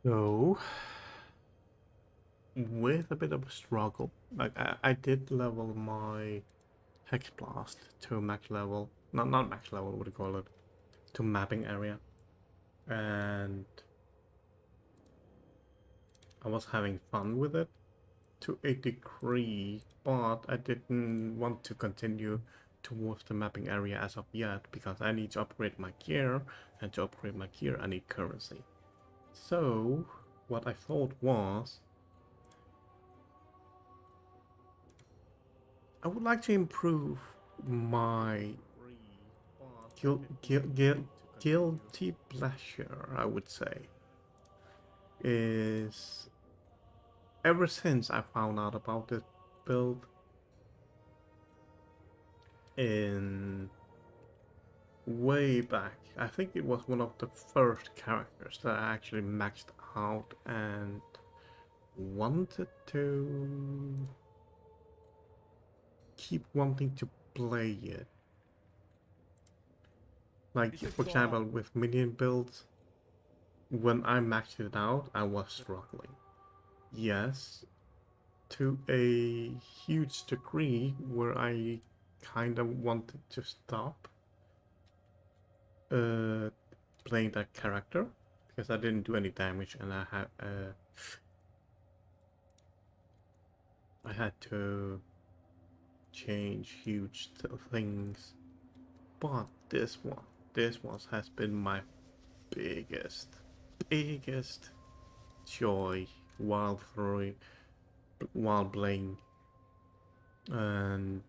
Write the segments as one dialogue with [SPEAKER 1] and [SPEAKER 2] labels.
[SPEAKER 1] So, with a bit of a struggle, like I did level my Hex Blast to max level, not max level, what do you call it, to mapping area, and I was having fun with it to a degree, but I didn't want to continue towards the mapping area as of yet because I need to upgrade my gear, and to upgrade my gear I need currency. So, what I thought was, I would like to improve my guilty pleasure, I would say, is ever since I found out about this build in way back. I think it was one of the first characters that I actually maxed out and wanted to keep wanting to play it. Like, for example, with minion builds, when I maxed it out, I was struggling. Yes, to a huge degree where I kind of wanted to stop uh, playing that character because I didn't do any damage and I had to change huge things. But this one has been my biggest joy while playing, and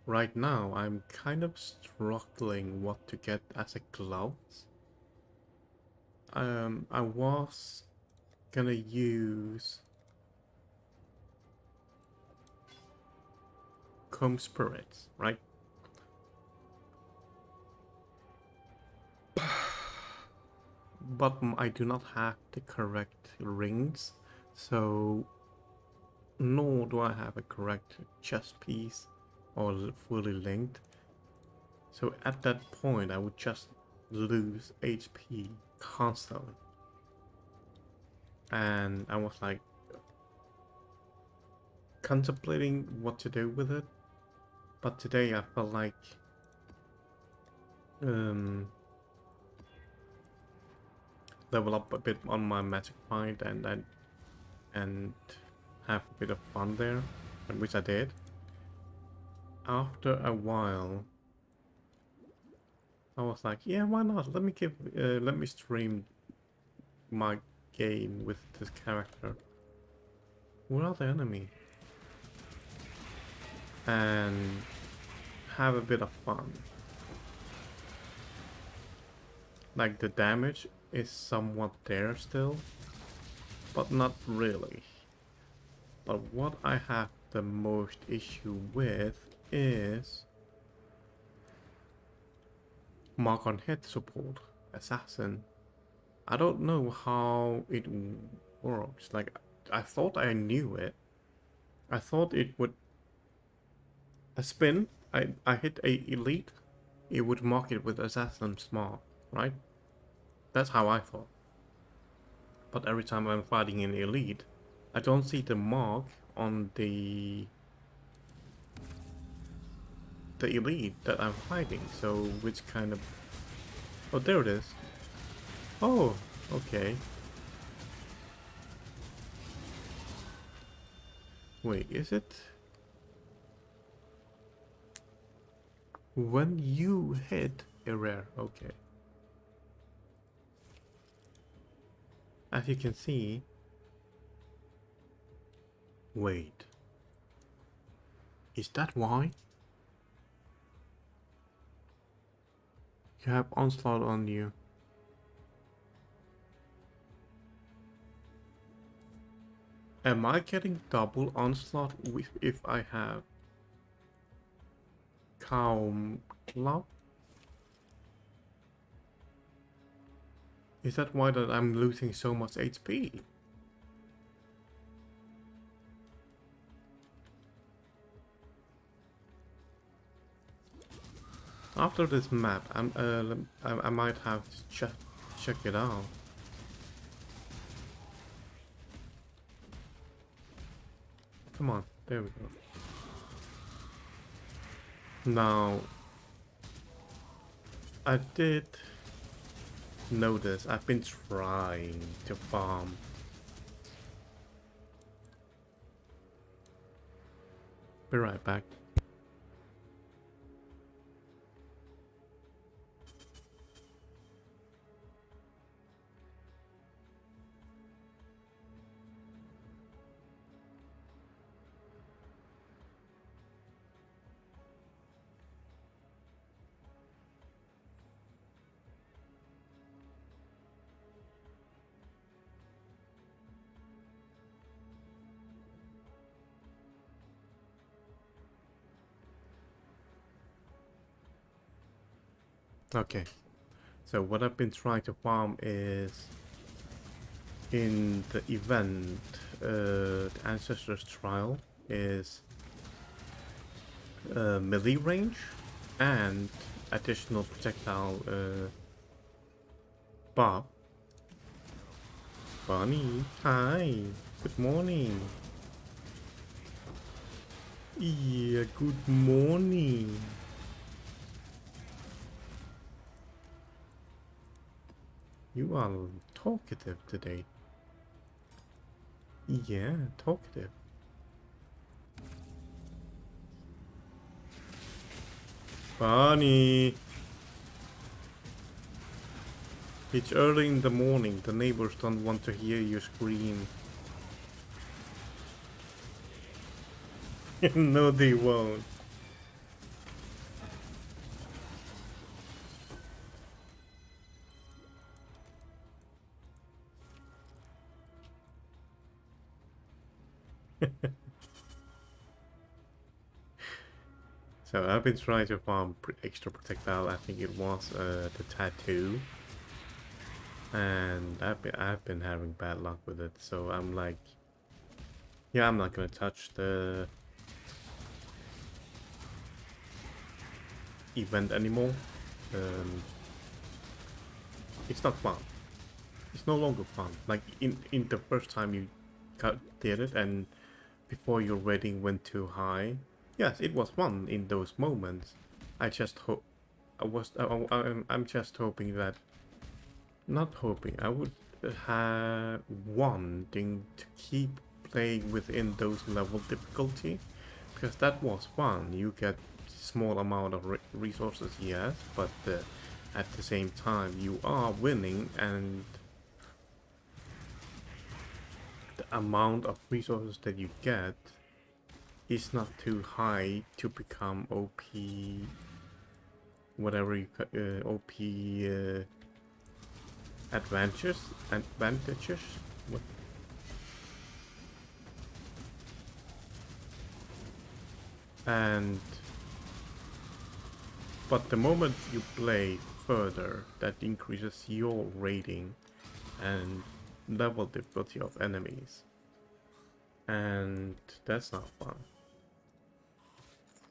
[SPEAKER 1] right now I'm kind of struggling what to get as a gloves. I was gonna use comb spirits, right? But I do not have the correct rings, so nor do I have a correct chest piece or fully linked. So at that point, I would just lose HP constantly. And I was like contemplating what to do with it. But today I felt like um, level up a bit on my magic find and have a bit of fun there, which I did. After a while, I was like, yeah, why not? Let me stream my game with this character. Where are the enemy? And have a bit of fun. Like, the damage is somewhat there still, but not really. But what I have the most issue with is mark on hit support, assassin. I don't know how it works. Like, I thought I knew it. I thought it would a spin. I hit a elite, it would mark it with assassin small, right? That's how I thought. But every time I'm fighting an elite, I don't see the mark on the elite that I'm fighting. So which kind of... Oh, there it is. Oh, okay. Wait, is it? When you hit a rare, okay. As you can see... Wait. Is that why? You have onslaught on you. Am I getting double onslaught if I have calm club? Is that why that I'm losing so much HP? After this map, I might have to check it out. Come on, there we go. Now, I did notice I've been trying to farm. Be right back. Okay, so what I've been trying to farm is in the event, the Ancestors Trial is melee range and additional projectile buff. Bunny, hi, good morning. Yeah, good morning. You are talkative today. Yeah, talkative. Bunny! It's early in the morning. The neighbors don't want to hear you scream. No, they won't. So I've been trying to farm extra projectile. I think it was the tattoo, and I've been having bad luck with it. So I'm like, yeah, I'm not gonna touch the event anymore. It's not fun. It's no longer fun. Like in the first time you did it, and before your rating went too high. Yes, it was fun in those moments. I just hope I'm just hoping that, not hoping, I would have wanting to keep playing within those level difficulty, because that was fun. You get small amount of resources, yes, but at the same time you are winning, and the amount of resources that you get is not too high to become OP, whatever you OP advantages. What? And but the moment you play further, that increases your rating and level difficulty of enemies, and that's not fun.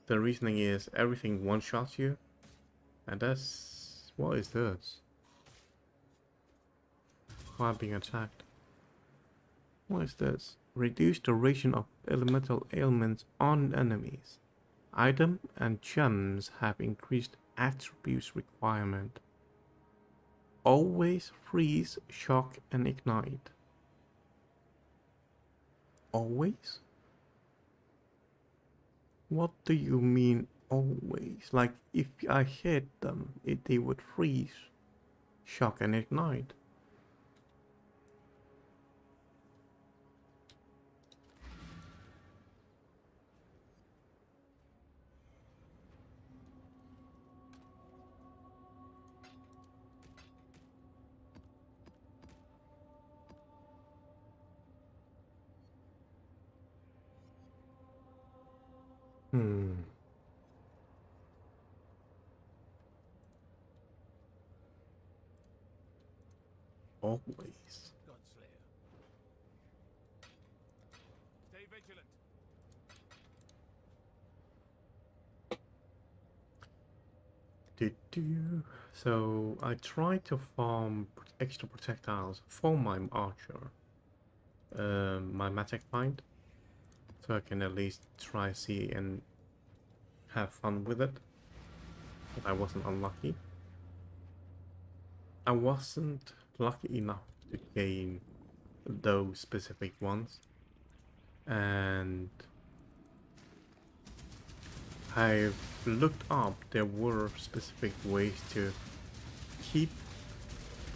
[SPEAKER 1] The reasoning is everything one-shots you, and that's... what is this? Why I'm being attacked? What is this? Reduce duration of elemental ailments on enemies. Item and gems have increased attributes requirement. Always freeze, shock, and ignite. Always? What do you mean always? Like if I hit them, they would freeze, shock, and ignite. Always.
[SPEAKER 2] Stay vigilant.
[SPEAKER 1] So I tried to farm extra projectiles for my archer, my magic find, so I can at least try see and have fun with it. But I wasn't unlucky. I wasn't lucky enough to gain those specific ones, and I've looked up. There were specific ways to keep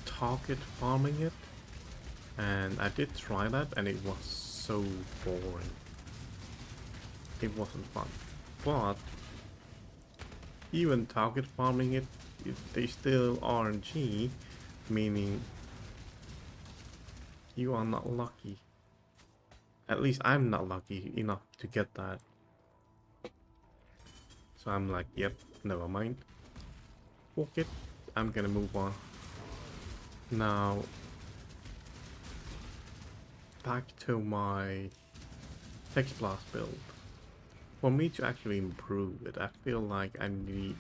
[SPEAKER 1] target farming it, and I did try that, and it was so boring. It wasn't fun. But even target farming it, they still RNG, meaning you are not lucky. At least I'm not lucky enough to get that. So I'm like, yep, never mind. Fuck it, I'm gonna move on. Now, back to my text blast build. For me to actually improve it, I feel like I need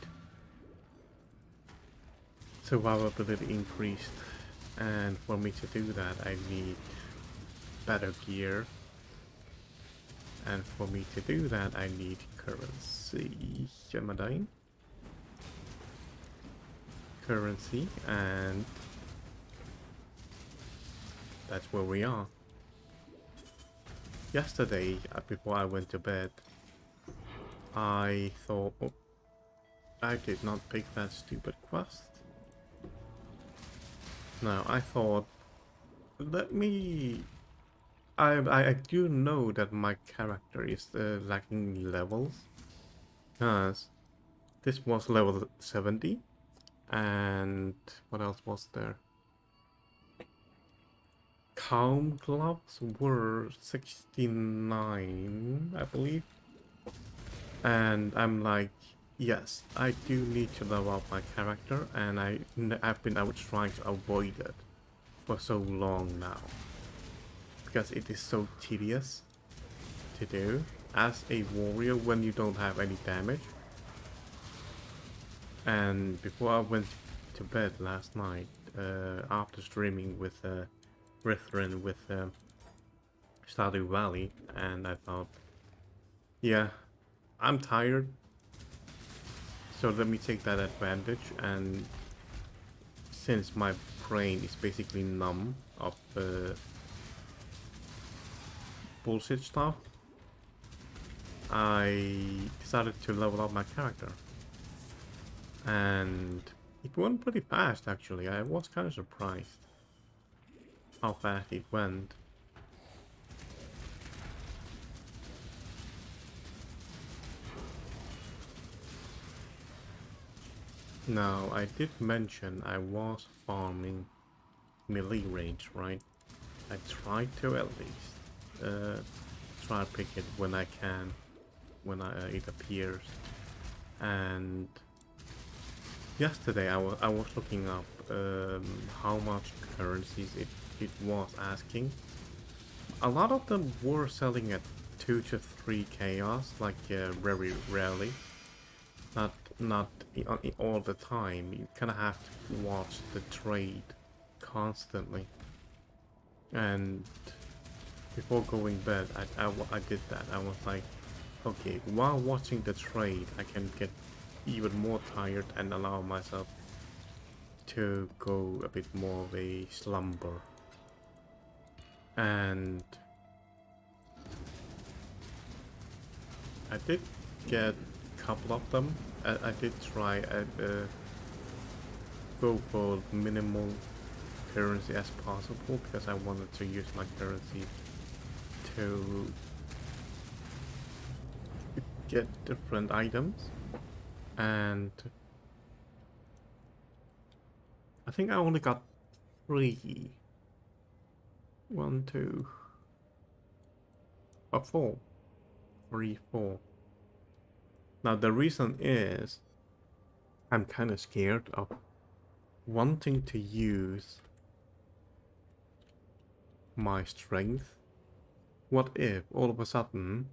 [SPEAKER 1] survivability increased, and for me to do that I need better gear, and for me to do that I need currency. Am I dying? Currency, and that's where we are. Yesterday, before I went to bed, I thought, oh, I did not pick that stupid quest. No, I thought, let me... I do know that my character is lacking levels, because this was level 70, and what else was there? Calm gloves were 69, I believe. And I'm like, yes, I do need to level up my character, and I've been trying to avoid it for so long now, because it is so tedious to do as a warrior when you don't have any damage. And before I went to bed last night, after streaming with Brethren with Stardew Valley, and I thought, yeah, I'm tired, so let me take that advantage, and since my brain is basically numb of bullshit stuff, I decided to level up my character. And it went pretty fast actually. I was kind of surprised how fast it went. Now, I did mention I was farming melee range, right? I tried to at least try to pick it when I can, when it appears. And yesterday I was looking up how much currencies it was asking. A lot of them were selling at 2 to 3 chaos, like very rarely. Not all the time. You kind of have to watch the trade constantly. And before going bed, I did that. I was like, okay, while watching the trade, I can get even more tired and allow myself to go a bit more of a slumber. And I did get a couple of them. I did try go for minimal currency as possible, because I wanted to use my currency to get different items. And I think I only got 3. 1, 2, 4. 3, 4. Now the reason is I'm kind of scared of wanting to use my strength. What if all of a sudden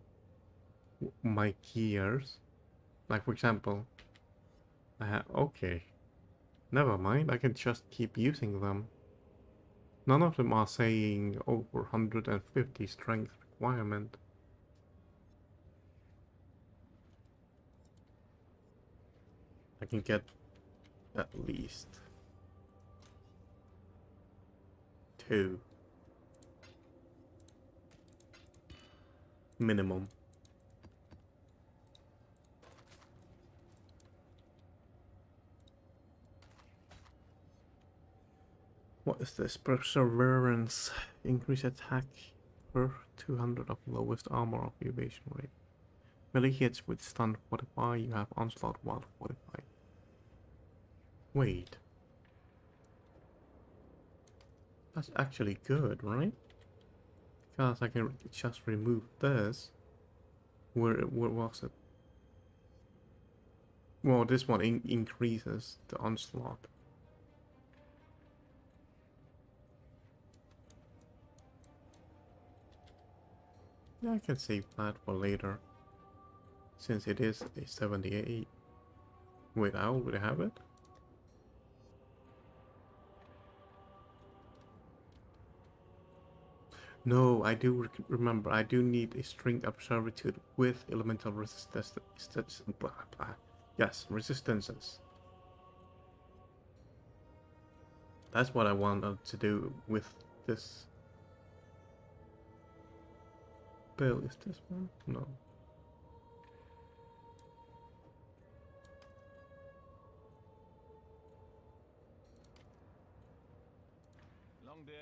[SPEAKER 1] my gears, like for example, Okay. Never mind, I can just keep using them. None of them are saying over 150 strength requirement. I can get at least 2 minimum. What is this? Perseverance. Increase attack per 200 of lowest armor of evasion rate. Melee hits with stun fortify, you have onslaught while fortified. Wait. That's actually good, right? Because I can just remove this. Where was it? Well, this one increases the onslaught. Yeah, I can save that for later. Since it is a 78. Wait, I already have it? No, I do remember. I do need a string of servitude with elemental resistance. Blah, blah. Yes, resistances. That's what I wanted to do with this bill. Is this one? No.
[SPEAKER 2] Long day.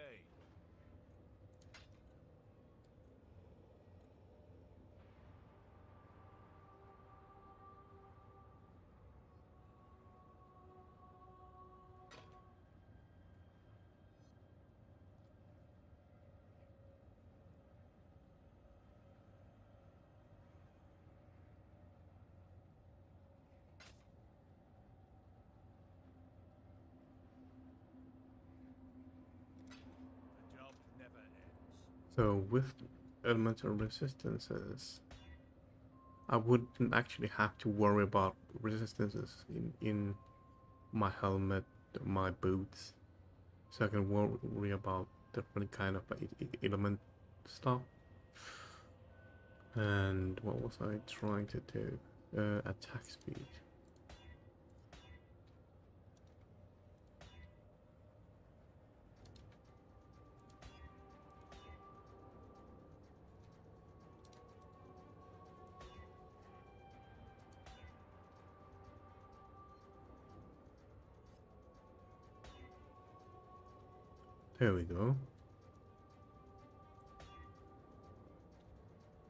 [SPEAKER 2] The job never ends.
[SPEAKER 1] So with elemental resistances, I wouldn't actually have to worry about resistances in my helmet, my boots. So I can worry about different kind of element stuff. And what was I trying to do? Attack speed. There we go.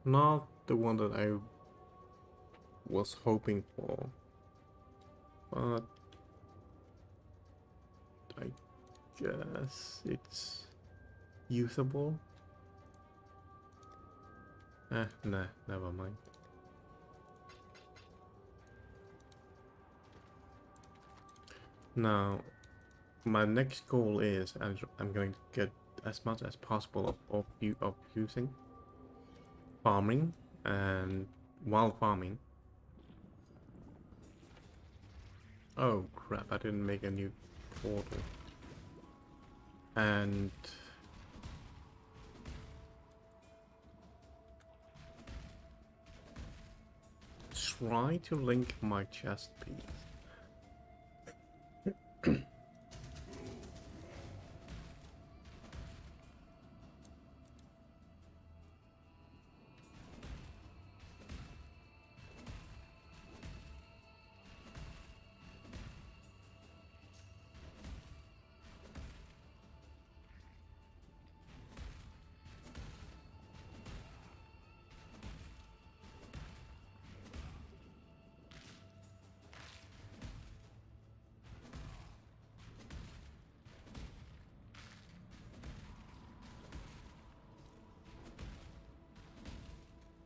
[SPEAKER 1] Not the one that I was hoping for, but I guess it's usable. Nah, never mind. Now, my next goal is I'm going to get as much as possible of using farming, and while farming. Oh crap! I didn't make a new portal. And try to link my chest piece.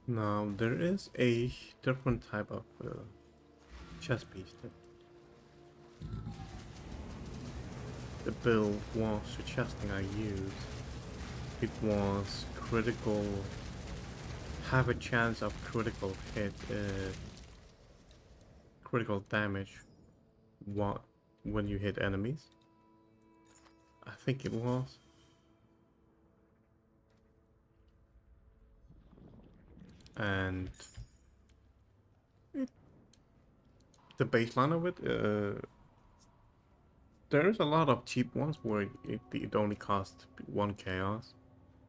[SPEAKER 1] Now there is a different type of chest piece that the build was suggesting I use. It was critical, have a chance of critical hit, critical damage what when you hit enemies. I think it was. And the baseline of it, there's a lot of cheap ones where it only costs 1 chaos.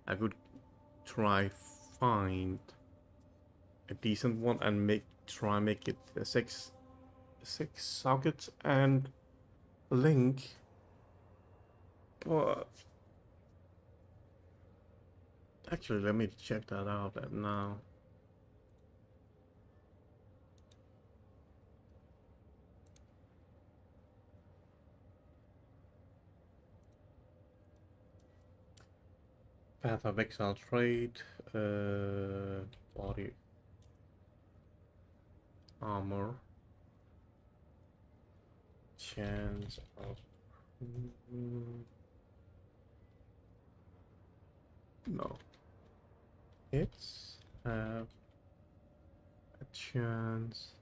[SPEAKER 1] I could try find a decent one and try make it a six sockets and link, but actually let me check that out now. Path of Exile trade, body armor, chance of no, it's have a chance.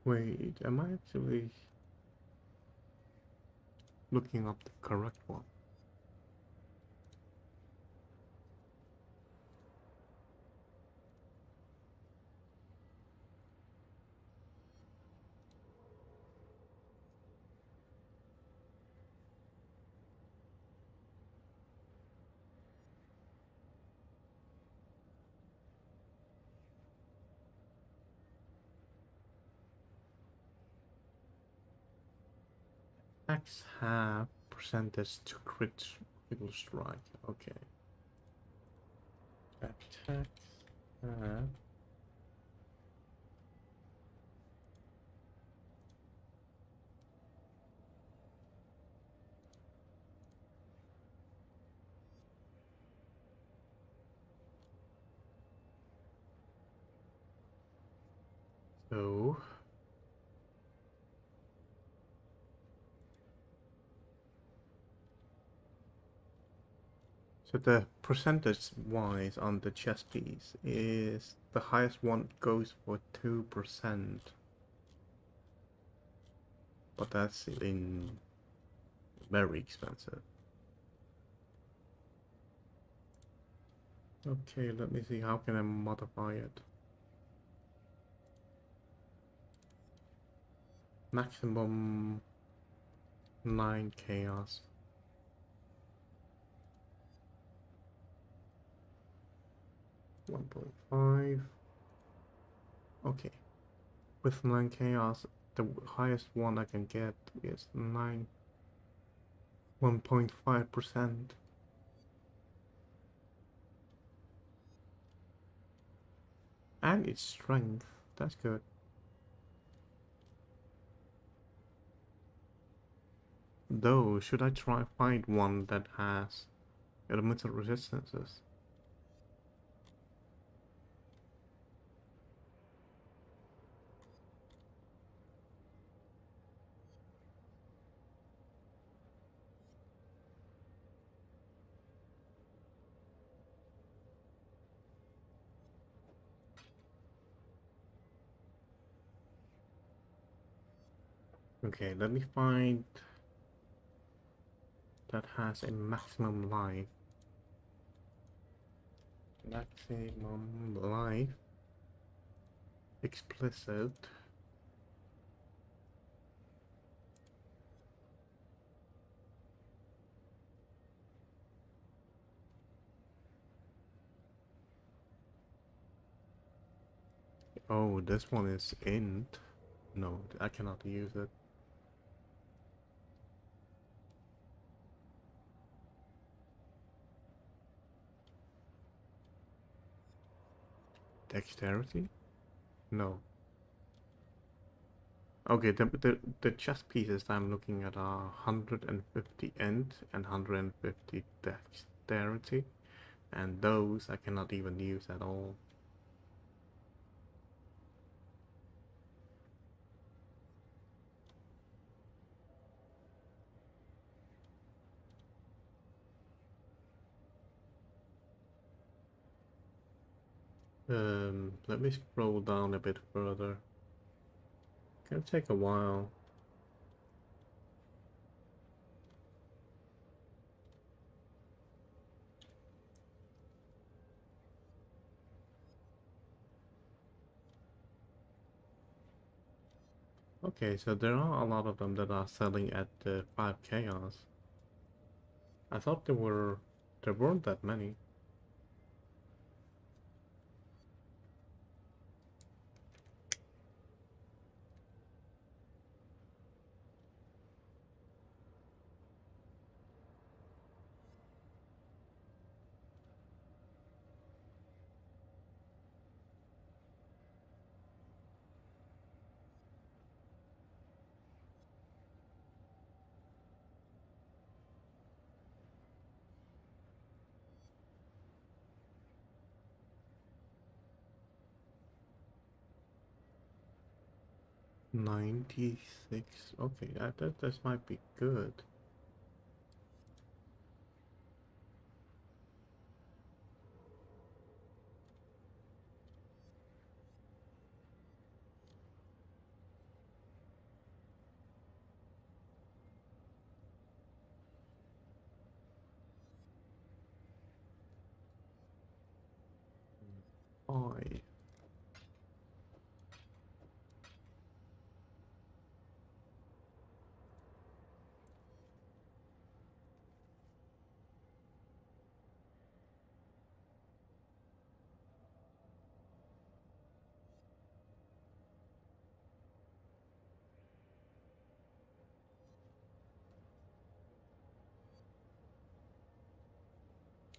[SPEAKER 1] Wait, am I actually looking up the correct one? Attacks have percentage to critical strike. Okay. Attacks have so. So the percentage wise on the chest piece is the highest one goes for 2%. But that's in very expensive. Okay, let me see how can I modify it. Maximum 9 chaos. 1.5. Okay. With 9 chaos, the highest one I can get is 1.5%. And its strength. That's good. Though, should I try find one that has elemental resistances? Okay, let me find that has a maximum life. Maximum life. Explicit. Oh, this one is int. No, I cannot use it. Dexterity? No. Okay, the chess pieces that I'm looking at are 150 int and 150 dexterity, and those I cannot even use at all. Let me scroll down a bit further. Gonna take a while. Okay, so there are a lot of them that are selling at 5 chaos. I thought there weren't that many. $96. Okay, that this might be good.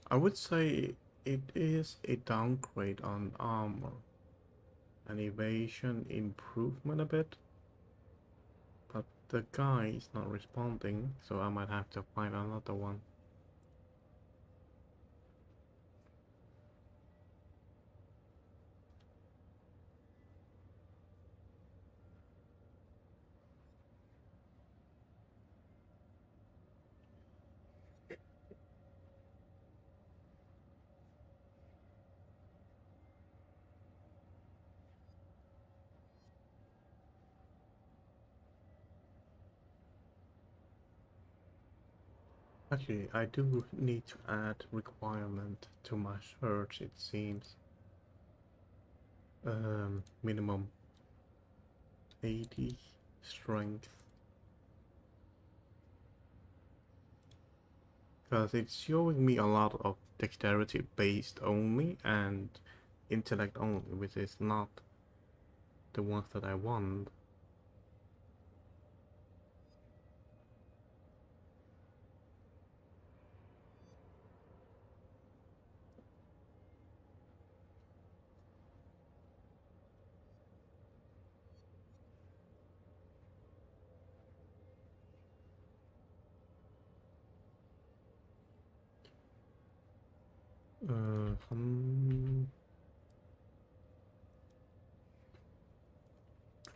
[SPEAKER 1] I would say it is a downgrade on armor. An evasion improvement a bit, but the guy is not responding, so I might have to find another one. Actually, I do need to add requirement to my search, it seems. Minimum 80 strength. Because it's showing me a lot of dexterity based only and intellect only, which is not the ones that I want.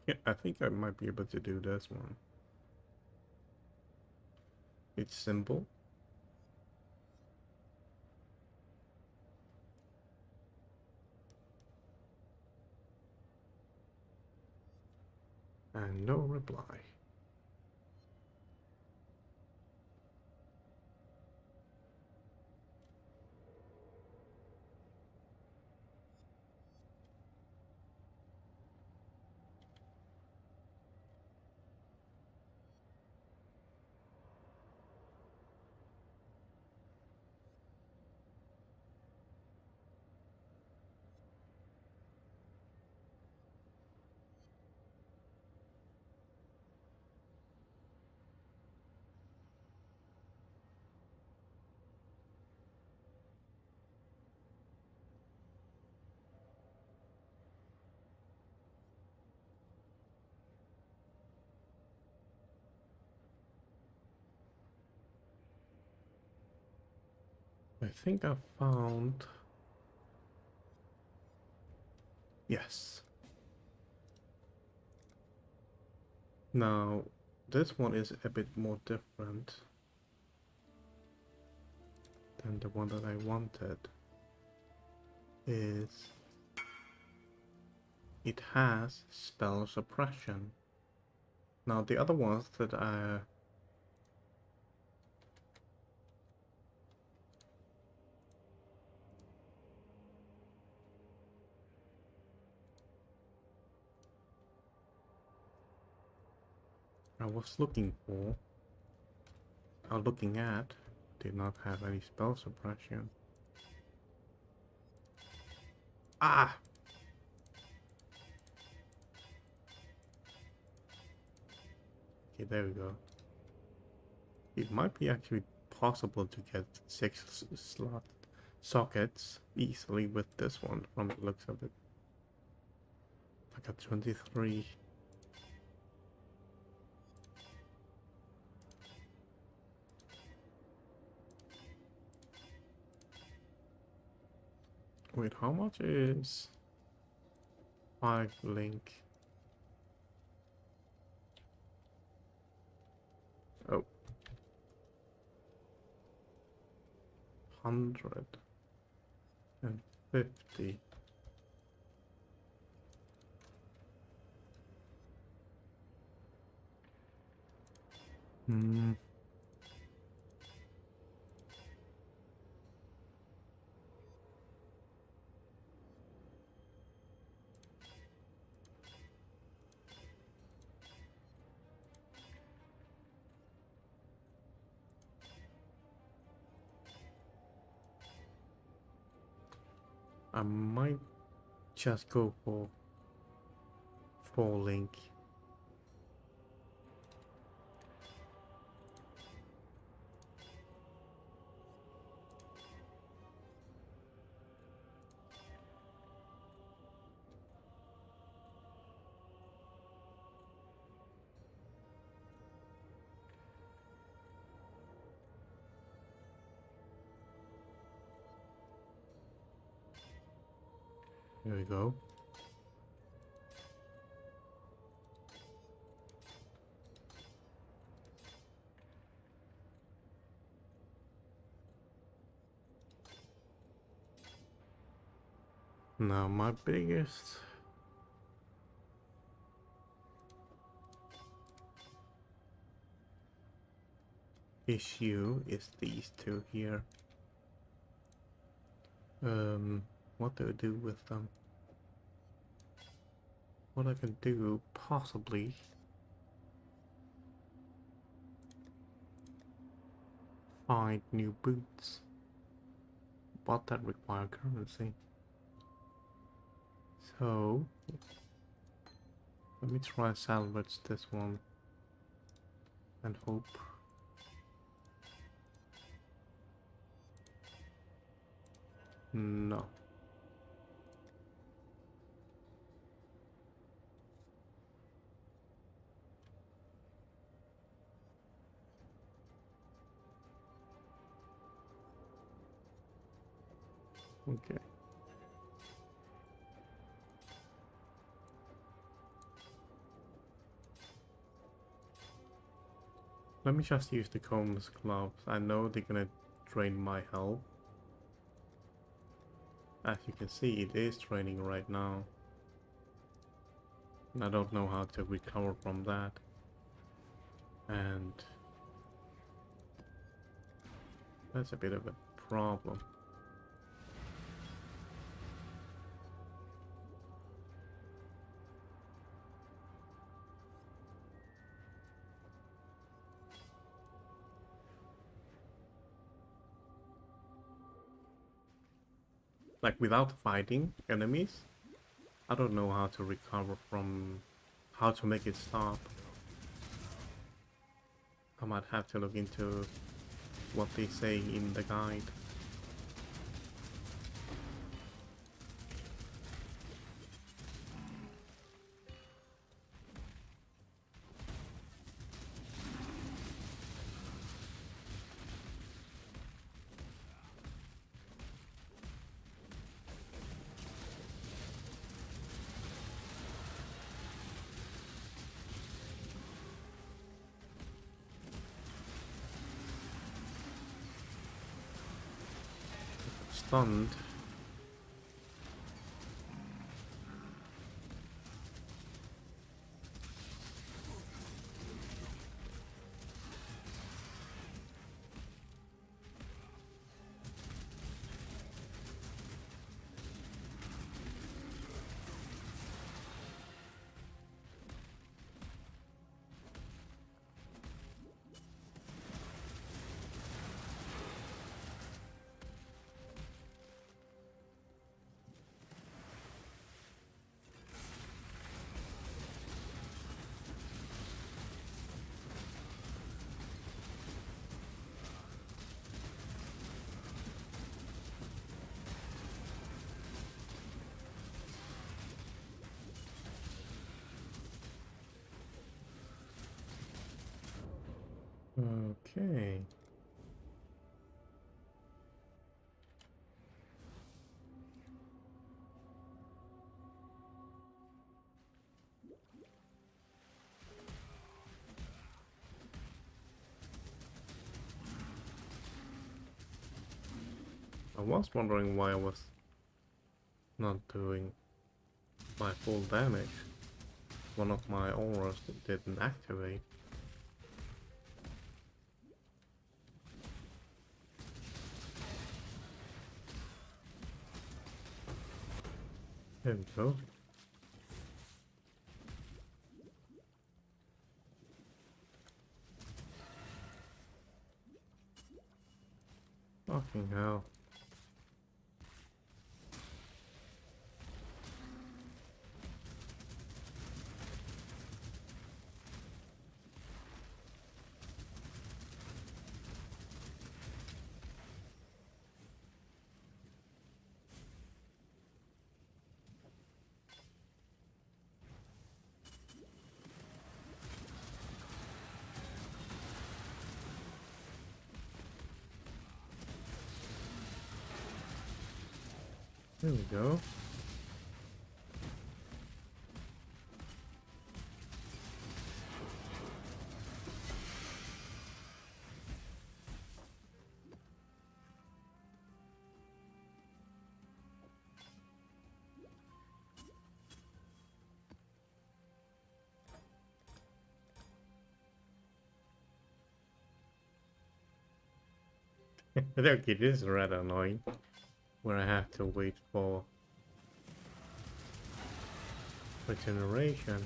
[SPEAKER 1] Yeah, I think I might be able to do this one. It's simple. And no reply. I think I found... Yes. Now, this one is a bit more different than the one that I wanted. Is it has spell suppression. Now the other ones that I was looking for, or looking at, did not have any spell suppression. Ah! Okay, there we go. It might be actually possible to get 6 slot sockets easily with this one from the looks of it. I got 23. Wait, how much is 5 link? Oh. 150. Hmm. I might just go for 4 link. Here we go. Now my biggest issue is these two here. What do I do with them? What I can do, possibly, find new boots, but that require currency. So, let me try salvage this one and hope. No. Okay. Let me just use the Combs gloves. I know they're gonna drain my health. As you can see, it is draining right now. And I don't know how to recover from that. And that's a bit of a problem. Like, without fighting enemies, I don't know how to recover from, how to make it stop. I might have to look into what they say in the guide. Stunned. Okay. I was wondering why I was not doing my full damage. One of my auras didn't activate. There we go. Fucking hell. There we go. Look, it is rather annoying where I have to wait for regeneration.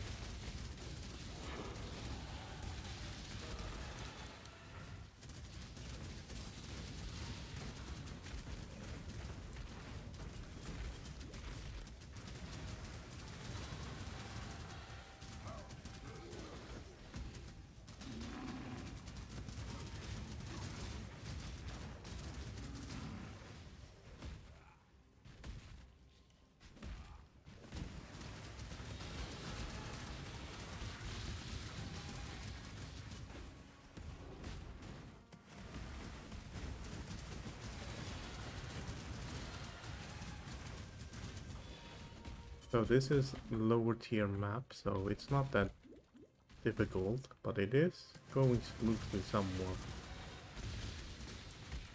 [SPEAKER 1] So this is lower tier map, so it's not that difficult, but it is going smoothly somewhat.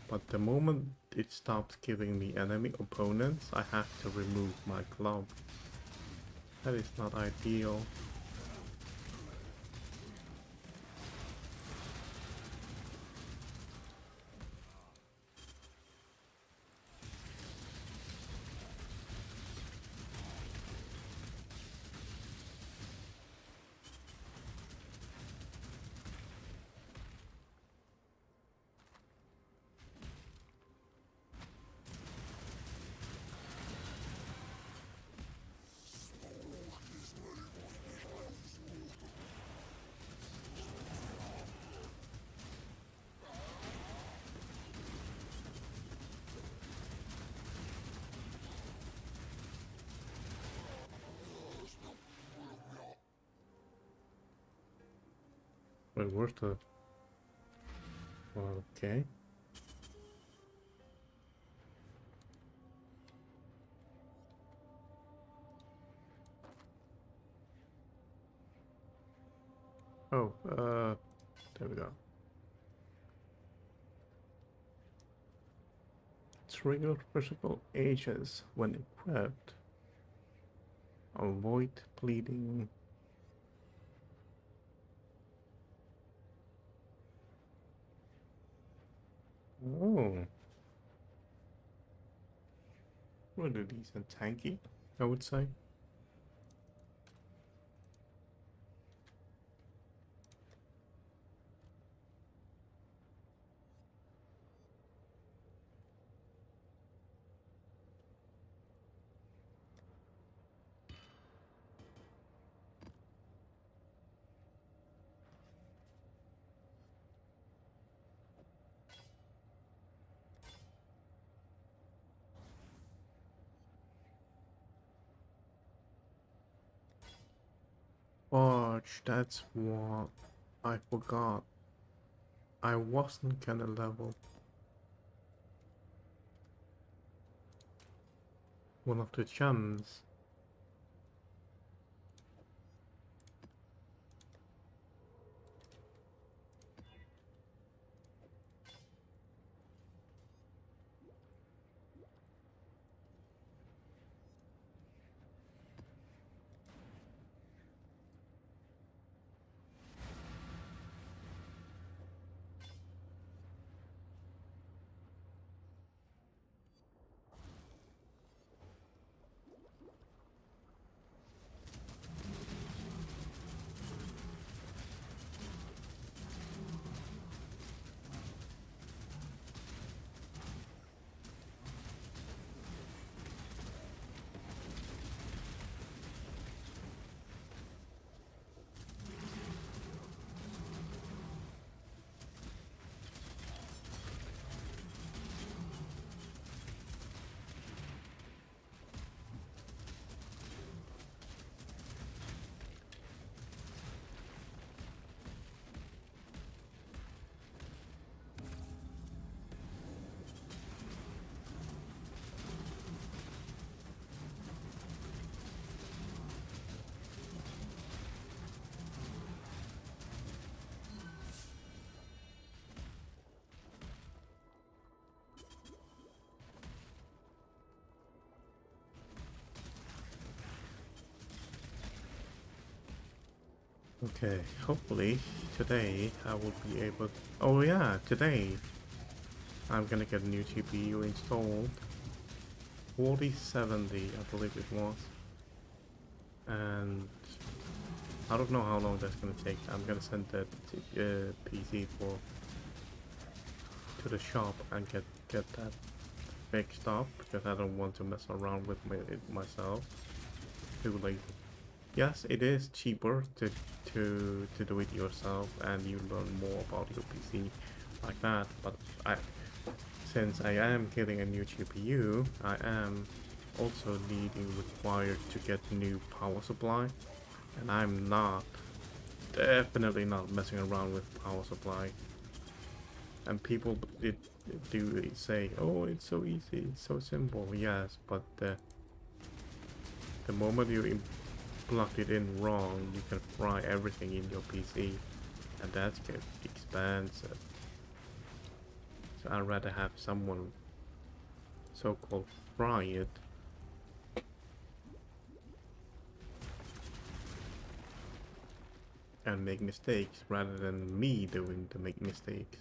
[SPEAKER 1] But the moment it stops giving me enemy opponents, I have to remove my club. That is not ideal. Wait, where's the... Okay. Oh, there we go. Trigger physical agents when equipped. Avoid bleeding. Oh. Really decent tanky, I would say. Watch, that's what I forgot. I wasn't gonna level one of the gems. Okay, hopefully today I will be able. Oh yeah, today I'm gonna get a new GPU installed. 4070, I believe it was. And I don't know how long that's gonna take. I'm gonna send that PC to the shop and get that fixed up because I don't want to mess around with it myself. Too late. Yes, it is cheaper to do it yourself and you learn more about your PC like that. But since I am getting a new GPU, I am also required to get new power supply, and I'm definitely not messing around with power supply. And people do say, oh, it's so easy, it's so simple. Yes, but the moment you plug it in wrong, you can fry everything in your PC, and that's get expensive. So I'd rather have someone so-called fry it and make mistakes rather than me doing the make mistakes.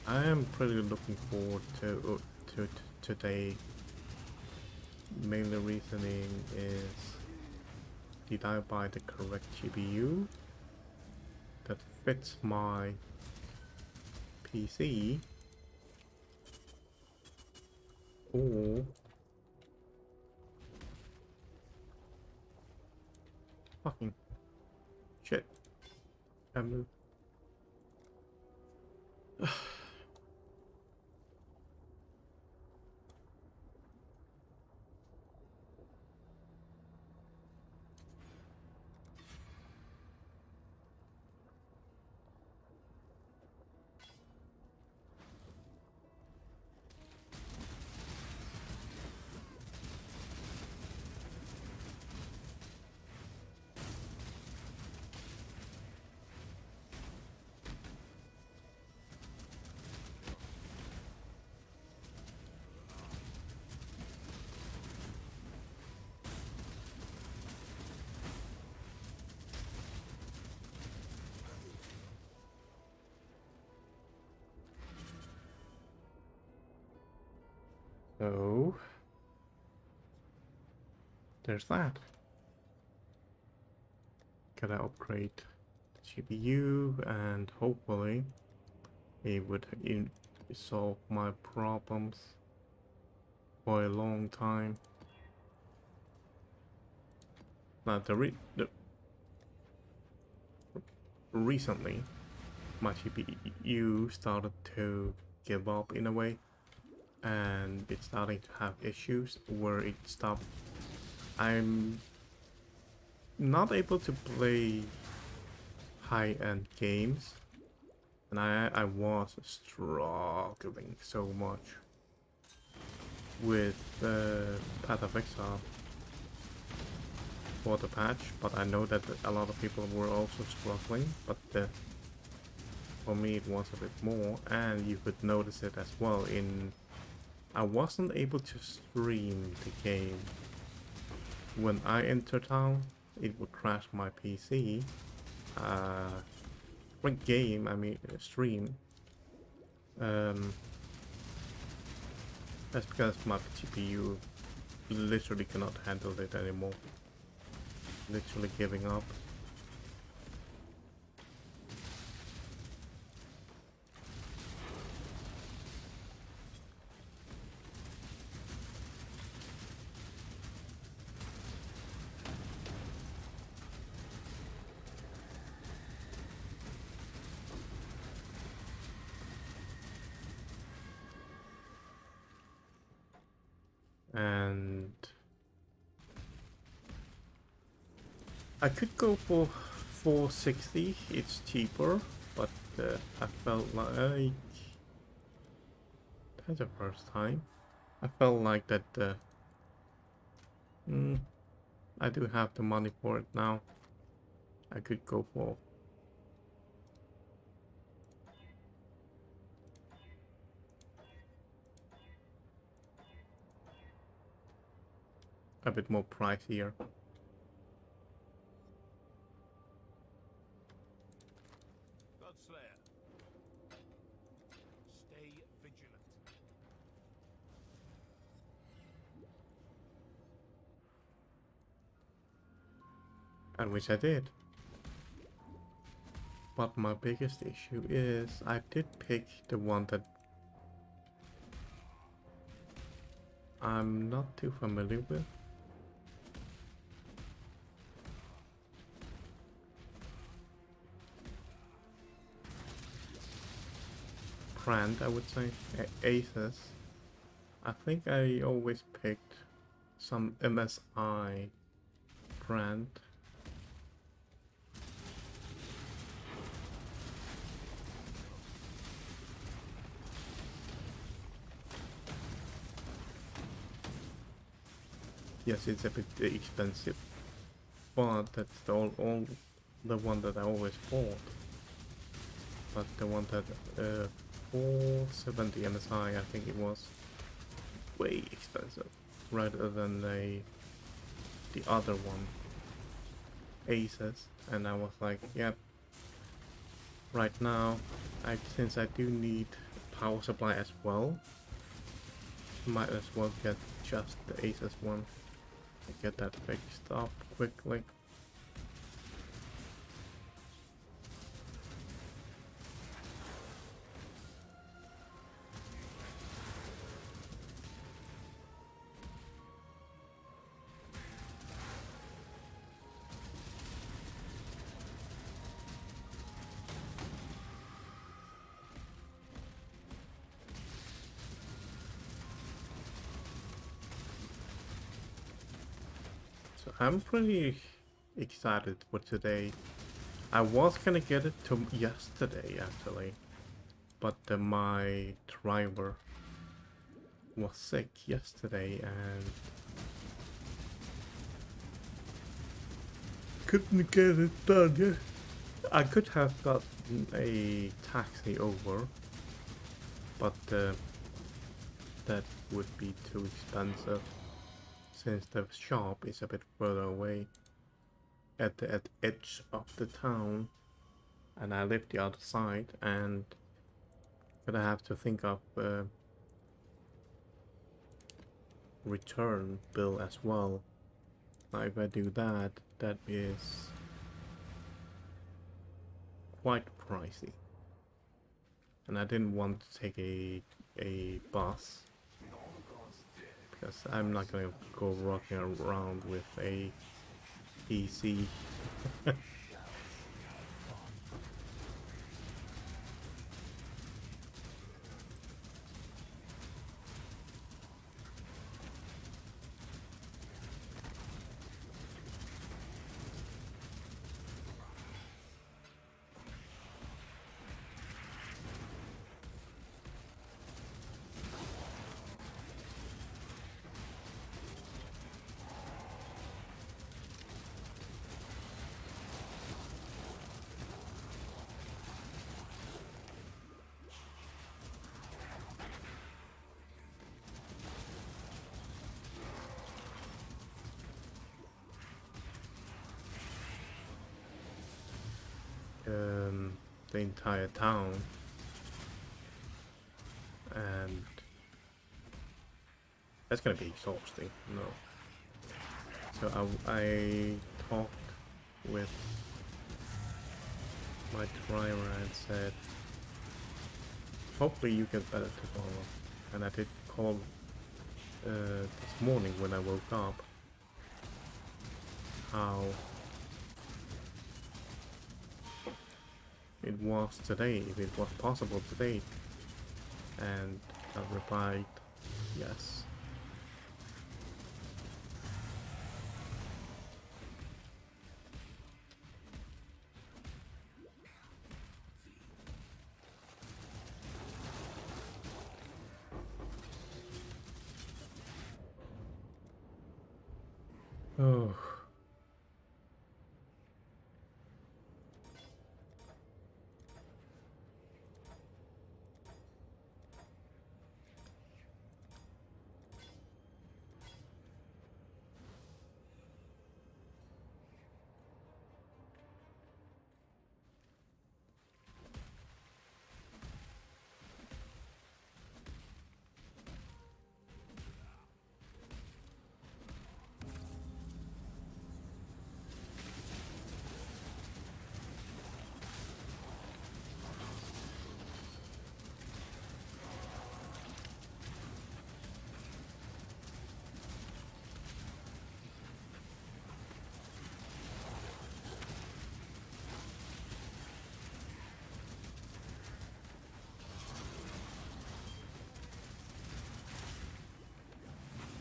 [SPEAKER 1] I am pretty looking forward to today. Mainly reasoning is, did I buy the correct GPU that fits my PC, or fucking shit, I moved. So there's that. Gotta upgrade the GPU and hopefully it would solve my problems for a long time. Now recently my CPU started to give up in a way, and it's starting to have issues where it stopped. I'm not able to play high-end games, and I was struggling so much with Path of Exile for the patch, but I know that a lot of people were also struggling, but for me it was a bit more, and you could notice it as well in I wasn't able to stream the game. When I enter town, it would crash my PC. Game, I mean stream. That's because my GPU literally cannot handle it anymore. Literally giving up. And I could go for 460, it's cheaper, but I felt like that's the first time. I felt like that I do have the money for it now. I could go for a bit more pricier.
[SPEAKER 2] Godslayer. Stay vigilant.
[SPEAKER 1] And which I did. But my biggest issue is I did pick the one that I'm not too familiar with. Brand, I would say. Aces. I think I always picked some MSI brand. Yes, it's a bit expensive, but that's all the one that I always bought. But the one that 470 MSI, I think it was way expensive, rather than the other one, Aces. And I was like, yep. Right now, since I do need power supply as well, might as well get just the Aces one. Get that fixed up quickly. So I'm pretty excited for today. I was gonna get it to yesterday actually, but my driver was sick yesterday and couldn't get it done yet. I could have gotten a taxi over, but that would be too expensive since the shop is a bit further away at the edge of the town, and I live the other side, and gonna have to think of return bill as well. Now if I do that, that is quite pricey, and I didn't want to take a bus because I'm not gonna go rocking around with a PC. The entire town, and that's gonna be exhausting. No. So I talked with my driver and said, hopefully you get better tomorrow. And I did call this morning when I woke up how it was today, if it was possible today, and I replied yes. Oh.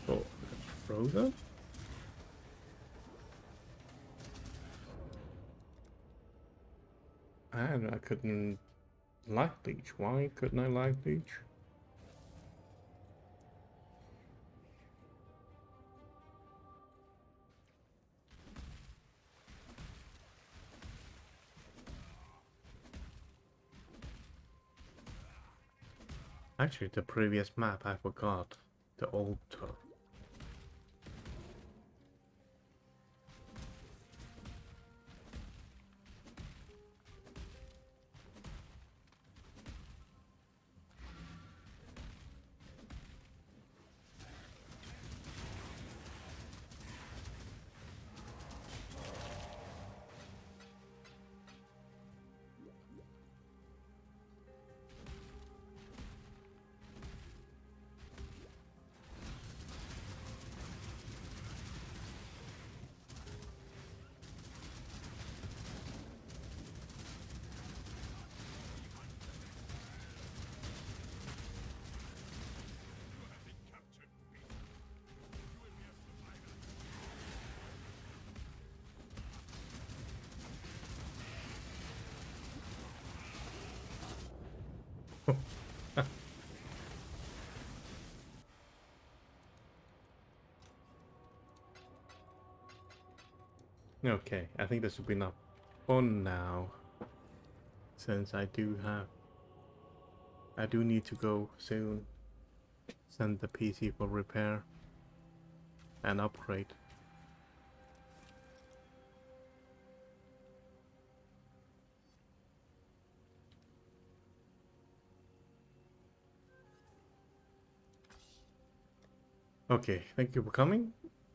[SPEAKER 1] Oh, frozen? And I couldn't life leech. Why couldn't I life leech? Actually, the previous map I forgot. The altar. Okay, I think this will be enough for now. Since I do need to go soon. Send the PC for repair and upgrade. Okay, thank you for coming.